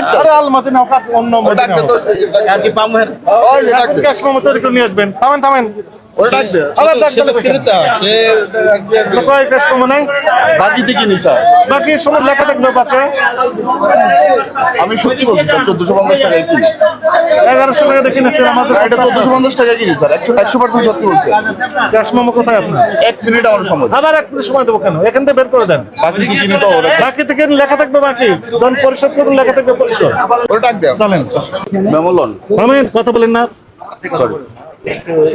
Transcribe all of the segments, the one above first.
তো আরে আলমাতি নাও কাট অন্য নম্বর ডাক দে তো আর কি পামের ওই যে ডাক দে ক্যাশ মেমো তৈরি করে নিয়ে আসবেন থামেন থামেন ওরে ডাক দে আবার ডাক সে তো দিলে ক্রেতা সে কয় ক্যাশ মেমো নাই বাকিতে কিনি স্যার বাকি সময় লেখা থাকবে বাকি আমি সত্যি বলছি স্যার 1450 টাকায় কিনি 1100 টাকা দিয়ে কিনেছেন আমাদের এটা 1450 টাকায় কিনি স্যার 100% সত্যি বলছি ক্যাশ মেমো কোথায় আপনার 1 মিনিট আমার সময় আবার এক মিনিট সময় দেবো কেন এখান থেকে বের করে দেন বাকিতে কিনি তো ওরে বাকি থেকে লেখা থাকবে বাকি যখন পরিশোধ করুন লেখা থাকবে পরিশোধ ওরে ডাক দে চলেন মেমোলন থামেন কথা বলেন না সরি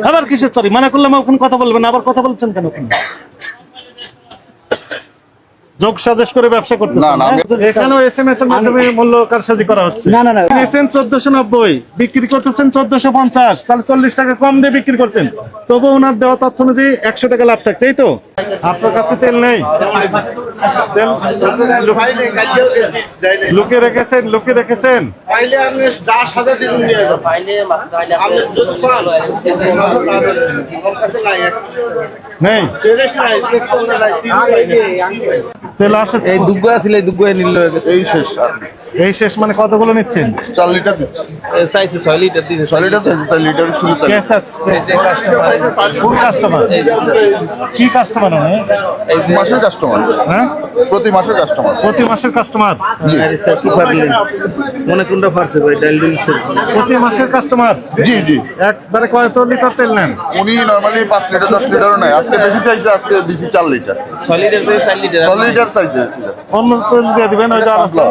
আবার কিসের সরি মানা করলাম কোন কথা বলবেন আবার কথা বলছেন কেন যোগ সাজেশ করে ব্যবসা করতেছেন না, না, আমি- এখানেও এসএমএস এর মাধ্যমে মূল্য কারসাজি করা হচ্ছে না, না, না। কিনেছেন 1490 বিক্রি করতেছেন 1450 তাহলে 40 টাকা কম দিয়ে বিক্রি করছেন তবু ওনার দেওয়া তথ্য অনুযায়ী 100 টাকা লাভ থাকছে এই তো আপনার কাছে তেল নেই তেল লুকিয়ে রেখেছেন পাইলে আপনি যা সাজা দিবেন নিয়ে যাবেন পাইলে মাত্র হইলে আপনি যদি পান আমার কাছে নাই নেই টেরেস নাই ইলেকশন নাই তেল আছে তো? এই দুগ্গো আছিল এই দুগ্গো নিল হয়ে গেছে এই শেষ আর এই শেষ মানে কতগুলো নিচ্ছেন 4 লিটার দিচ্ছি চাইছে 6 লিটার দিছে 4 লিটার চাইছে 4 লিটার শুরু কে চাই চাচ্ছে এই যে কাস্টমার কোন কাস্টমার কি কাস্টমার মানে মাসের কাস্টমার হ্যাঁ প্রতি মাসের কাস্টমার প্রতি মাসের কাস্টমার আরে স্যার সুপার দিলেন মনে কোনটা ফারছে ভাই ডাল ডিল প্রতি মাসের কাস্টমার জি জি একবারে কত লিটার তেল নেন উনি নরমালি 5 লিটার 10 লিটারও নাই আজকে বেশি চাইছে আজকে দিছি 4 লিটার 6 লিটার থেকে 4 লিটার 4 লিটার চাইছে অন্য তেল দিয়ে দিবেন ওই যে আর আছে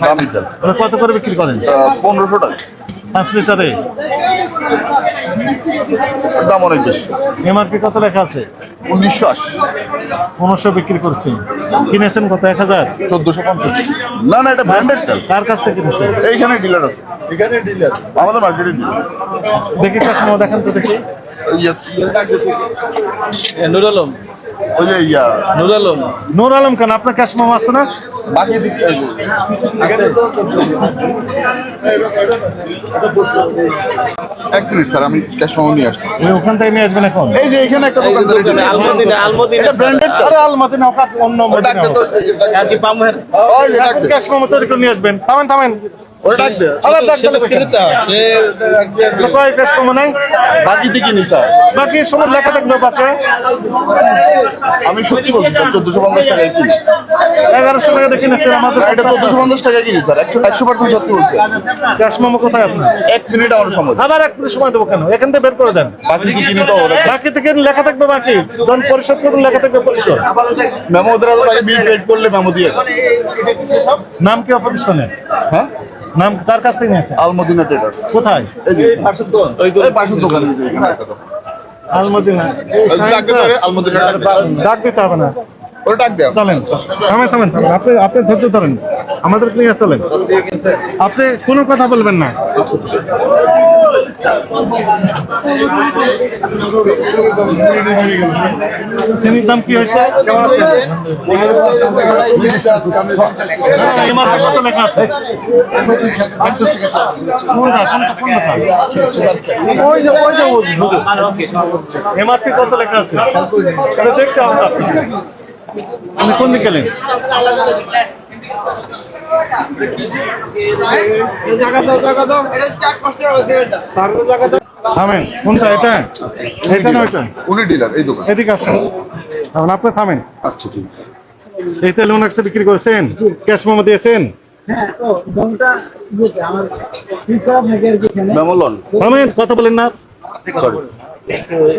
দামি তেল ওটা কত করে বিক্রি করেন 1500 টাকা 5 লিটারে দাম অনেক বেশি এমআরপি কত লেখা আছে 1980 1500 বিক্রি করছেন কিনেছেন কত 1000 1450 না না এটা ব্র্যান্ডেড তেল কার কাছ থেকে কিনেছেন এইখানে ডিলার আছে এখানে ডিলার আমাদের মার্কেটে ডিলার দেখি কাস্টমার দেখান তো দেখি নূর আলম ওই যে ইয়া নূর আলম নূর আলম খান আপনার কাস্টমার আছে না বাকি দিকে এক মিনিট স্যার আমি ক্যাশ মেমো নিয়ে আসছি ওই ওখান থেকে নিয়ে আসবেন এখন এই যে এখানে একটা দোকানদার আলমদিনা এটা ব্র্যান্ডেড তো আরে আলমাতি নাও কাট অন্য নম্বর ডাক দে তো আর কি পামের ওই যে ডাক দে ক্যাশ মেমো তৈরি করে নিয়ে আসবেন থামেন ওরে ডাক দে আবার ডাক সে তো দিলে ক্রেতা সে কয় ক্যাশ মেমো নাই বাকিতে কিনি স্যার বাকি সময় লেখা থাকবে বাকি আমি সত্যি বলছি স্যার 1450 টাকায় কিনি 1100 টাকা দিয়ে কিনেছেন আমাদের এটা 1450 টাকায় কিনি স্যার 100% সত্যি বলছি ক্যাশ মেমো কোথায় আপনার 1 মিনিট আমার সময় আবার এক মিনিট সময় দেবো কেন এখান থেকে বের করে দেন বাকিতে কিনি তো ওরে বাকি থেকে লেখা থাকবে বাকি যখন পরিশোধ করুন লেখা থাকবে পরিশোধ মেমো ওদের আগে বিল পেড করলে মেমো দিয়ে দেয়। নাম কি প্রতিষ্ঠানের হ্যাঁ নাম কার কাছ থেকে নিয়েছেন আলমদিনা ট্রেডার্স কোথায় এই যে ওই পাশের দোকান এই যে এখানে একটা দোকান। আলমদিনা ওই ডাক দে তো আলমদিনা ডাক দিতে হবে না ওরে ডাক দে চলেন থামেন আপনি ধৈর্য ধরেন আমাদের নিয়ে চলেন আপনি কোনো কথা বলবেন না চিনির দাম কি হয়েছে কেমন আছে এমআরপি কত লেখা আছে এমআরপি কত লেখা আছে এটা দেখতে হবে আপনি কোন দিকে গেলেন থামেন কোনটা এটা এটা না ওইটা উনি ডিলার এই দোকান এদিকে আসুন এখন আপনি থামেন আচ্ছা ঠিক আছে এই তেল ওনাকে বিক্রি করেছেন ক্যাশ মেমো দিয়েছেন মেমোলন থামেন কথা বলেন না সরি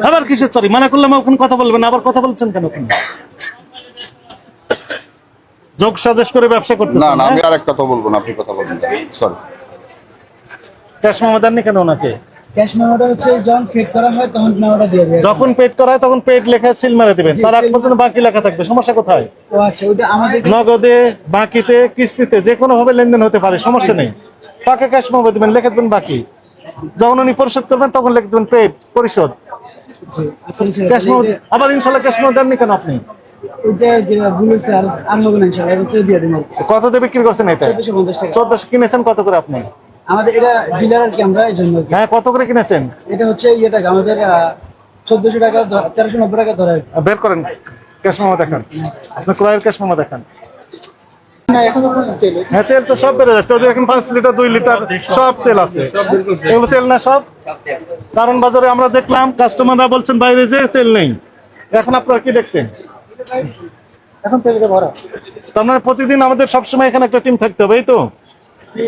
আবার কিসের সরি মানা করলাম কোন কথা বলবেন আবার কথা বলছেন কেন যোগ সাজেশ করে ব্যবসা না করতেছেন না আমি আর এক কথা বলবো না আপনি কথা বলবেন সরি ক্যাশ মেমো দেননি কেন ওনাকে ক্যাশ মেমোটা হচ্ছে যখন ফিট করা হয় তখন মেমোটা দিয়ে দেয়। যখন পেড করা হয় তখন পেড লেখা সিল মেরে দিবেন তার আগ পর্যন্ত বাকি লেখা থাকবে সমস্যা কোথায় ও আচ্ছা ওটা আমাদের নগদে বাকিতে কিস্তিতে যে কোনো ভাবে লেনদেন হতে পারে সমস্যা নেই টাকা ক্যাশ মেমো দিবেন লিখে দেবেন বাকি যখন উনি পরিশোধ করবেন তখন লিখে দেবেন পেড পরিশোধ আচ্ছা ক্যাশ মেমো আবার ইনশাআল্লাহ ক্যাশ মেমো দেননি কেন আপনি ওটা যেটা ভুলেছে আর হবে না ইনশাআল্লাহ এটা দিয়ে দেব কত দিয়ে বিক্রি করছেন এটা 1450 টাকা 1400 কিনেছেন কত করে আপনি আমাদের এটা ডিলার আর কি আমরা এই জন্য হ্যাঁ কত করে কিনেছেন এটা হচ্ছে ইয়ে টাকা আমাদের 1400 টাকা 1390 টাকা ধরে বের করেন ক্যাশ মেমো দেখান আপনি ক্রয়ের ক্যাশ মেমো দেখান না এখন তেল হ্যাঁ তেল তো সব বেড়ে যাচ্ছে, ওদের এখন 5 লিটার 2 লিটার সব তেল আছে। এগুলো তেল না সব? কারণ বাজারে আমরা দেখলাম কাস্টমাররা বলছেন বাইরে যে তেল নেই, এখন আপনারা কি দেখছেন? এখন তেলে ভরা। তার মানে প্রতিদিন আমাদের সবসময় এখানে একটা টিম থাকতে হবে, এই তো?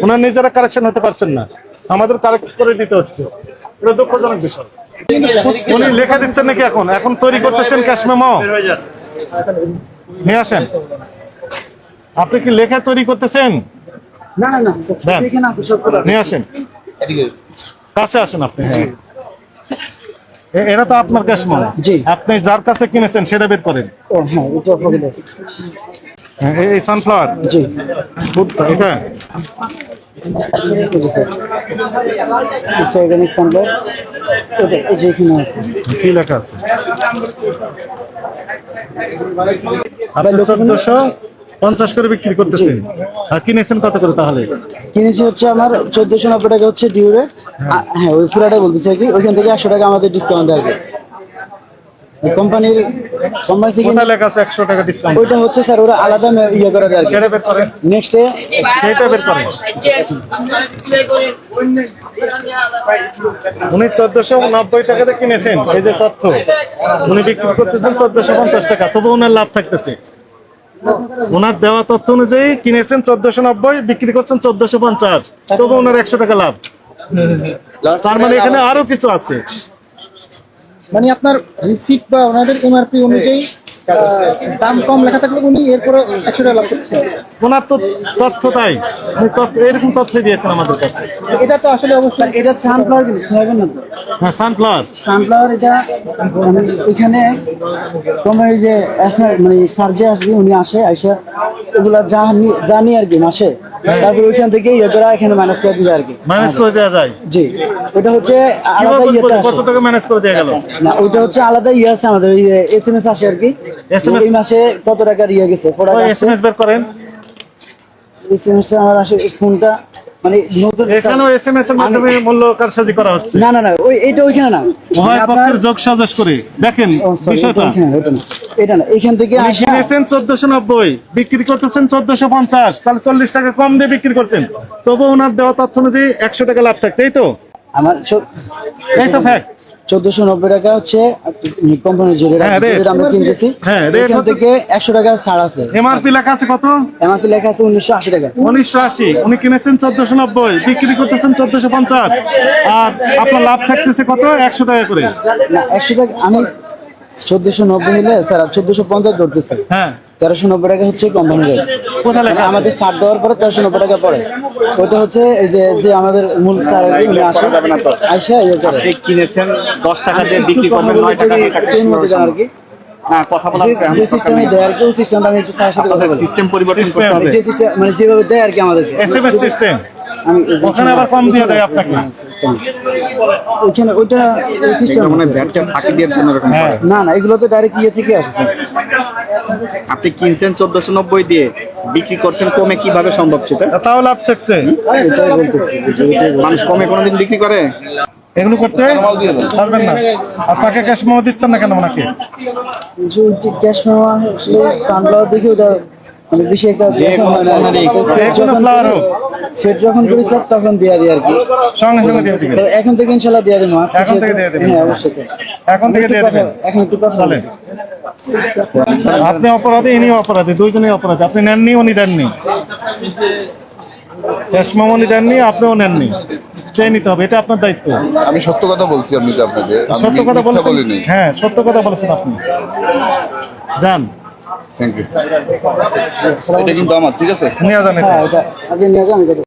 ওনার নিজেরা কারেকশন হতে পারছেন না, আমাদের কারেক্ট করে দিতে হচ্ছে, এটা দুঃখজনক বিষয়। উনি লেখা দিচ্ছেন নাকি এখন? এখন তৈরি করতেছেন ক্যাশ মেমো? নিয়ে আসেন। আপনি কি লেখা তৈরি করতেছেন? না না না দেন। এখানে আছে সব। নিয়ে আসেন, কাছে আসেন আপনি। হ্যাঁ এরা তো আপনার ক্যাশ মেমো। জি। আপনি যার কাছে কিনেছেন সেটা বের করেন। ও হ্যাঁ এটা প্রবলেম আছে। হ্যাঁ, এই সানফ্লাওয়ার জি এটা জি স্যার এটা অর্গানিক সানফ্লাওয়ার এটা এই যে এখানে আছে। কি লেখা আছে? আপনি 1450 করে বিক্রি করতেছেন, আর কিনেছেন কত করে তাহলে? কিনেছি হচ্ছে আমার 1490 টাকা হচ্ছে ডিউরে। হ্যাঁ ওই পুরাটাই বলতেছি আর কি, ওইখান থেকে 100 টাকা আমাদের ডিসকাউন্ট দেয় আর কি কোম্পানি থেকে। কোথায় লেখা আছে 100 টাকা ডিসকাউন্ট? ওইটা হচ্ছে স্যার ওরা আলাদা ইয়ে করে দেয় আর কি। সেটা বের করেন, নেক্সট সেটা বের করেন। উনি 1490 টাকাতে কিনেছেন, এই যে তথ্য, উনি বিক্রি করতেছেন 1450 টাকা, তবু ওনার লাভ থাকতেছে। ওনার দেওয়া তথ্য অনুযায়ী কিনেছেন 1490, বিক্রি করছেন 1450, তবু ওনার 100 টাকা লাভ। তার মানে এখানে আরো কিছু আছে। মানে আপনার রিসিট বা ওনাদের এমআরপি অনুযায়ী দাম কম লেখা থাকলে উনি এরপরে 100 টাকা লাভ করছেন। ওনার তো তথ্য তাই, উনি তথ্য এরকম তথ্য দিয়েছেন আমাদের কাছে। এটা তো আসলে অবশ্যই এটা সানফ্লাওয়ার কিন্তু সোয়াবিন না তো। হ্যাঁ সানফ্লাওয়ার। সানফ্লাওয়ার এটা মানে এখানে তোমার এই যে মানে স্যার যে আসবে উনি আসে আইসা ওগুলা জানি আর কি মাসে, তারপর ওইখান থেকে ইয়েরা এখানে মাইনাস করে দিবে আর কি। ম্যানেজ করে দেওয়া যায়? জি ওটা হচ্ছে আলাদা কিভাবে ইয়েতে কত আসে টাকা ম্যানেজ করে দেওয়া গেল? না, ওইটা হচ্ছে আলাদা ইয়ে আছে আমাদের ওই এসএমএস আসে আর কি। SMS এই মাসে কত টাকা ইয়ে গেছে প্রোডাক্ট আছে এসএমএস বের করেন। এসএমএস আমার আসে ফোনটা মানে নতুন এখানেও এসএমএস এর মাধ্যমে মূল্য কারসাজি করা হচ্ছে। না না না ওই এটা ওইখানে না উভয় আপনার পক্ষের যোগ সাজস করে দেখেন ও, sorry, বিষয়টা। এটা না এখান থেকে আপনি আসা কিনেছেন 1490, বিক্রি করতেছেন 1450, তাহলে 40 টাকা কম দিয়ে বিক্রি করছেন, তবু ওনার দেওয়া তথ্য অনুযায়ী 100 টাকা লাভ থাকছে, এই তো? আমার এই তো ফ্যাক্ট। 1490 টাকা হচ্ছে কোম্পানির যে হ্যাঁ, rate। রেট আমরা কিনতেছি হ্যাঁ, rate এখান হচ্ছে- থেকে 100 টাকা ছাড় আছে। এমআরপি লেখা আছে কত? এমআরপি লেখা আছে 1980 টাকা। 1980, উনি কিনেছেন 1490, বিক্রি করতেছেন 1450, আর আপনার লাভ থাকতেছে কত? 100 টাকা করে। না 100 টাকা আমি 1490 হলে স্যার 1450 ধরতেছে। হ্যাঁ 1390 টাকা হচ্ছে কোম্পানির রেট। কোথায় লেখা আছে? আমাদের ছাড় দেওয়ার পরে 1390 টাকা পড়ে। ওটা হচ্ছে এই যে আমাদের মূল স্যার উনি আসে আইসা ইয়ে করে আপনি কিনেছেন 10 টাকা দিয়ে বিক্রি করবেন 9 টাকা দিয়ে টাকা ট্রেন মধ্যে যান আর কি। হ্যাঁ কথা বলা যে সিস্টেমে দেয় আর কি ওই সিস্টেমটা আমি একটু স্যারের সাথে কথা বলি। সিস্টেম পরিবর্তন System। করতে হবে। যে সিস্টেম মানে যেভাবে দেয় আর কি আমাদেরকে এসএমএস সিস্টেম, আমি ওখানে আবার কম দিয়ে দেয় আপনাকে। ওইখানে ওইটা সিস্টেম এগুলো মানে ব্যাটটা ফাঁকি দেওয়ার জন্য এরকম হ্যাঁ করে। না না এগুলো তো ডাইরেক্ট ইয়ে থেকে আসছে। আপনি কিনছেন 1490 দিয়ে, বিক্রি করছেন কমে, কিভাবে সম্ভব সেটা? তাও লাভ থাকছে। এটাই বলতেছি মানুষ কমে কোনোদিন বিক্রি করে? এগুলো করতে পারবেন না। আপনাকে ক্যাশ মেমো দিচ্ছেন না কেন ওনাকে? যে ক্যাশ মেমো আসলে সানফ্লাওয়ার দেখি ওটা মানে বেশি একটা দেখা হয় না। যে কোনো ফ্লাওয়ার হোক সেট যখন করি স্যার তখন দিয়ে দিই আর কি। সঙ্গে সঙ্গে দিয়ে দিবেন। তো এখন থেকে ইনশাআল্লাহ দিয়ে দেবো। আজকে এখন থেকে দিয়ে দিবেন। হ্যাঁ অবশ্যই স্যার। এখন থেকে দিয়ে দিবেন। এখন একটু কথা চলেন। আপনি অপরাধী, ইনিও অপরাধী, দুইজনই অপরাধী। আপনি নেননি, উনি দেননি। ক্যাশ মেমো উনি দেননি, আপনিও নেননি, চেয়ে নিতে হবে, এটা আপনার দায়িত্ব। আমি সত্য কথা বলছি আপনাকে, আপনাকে আমি সত্য কথা মিথ্যা বলেছেন। বলিনি। হ্যাঁ সত্য কথা বলেছেন আপনি। যান থ্যাংক ইউ। এটা কিন্তু আমার, ঠিক আছে? নিয়ে যান এটা। হ্যাঁ এটা আপনি নিয়ে যান আমি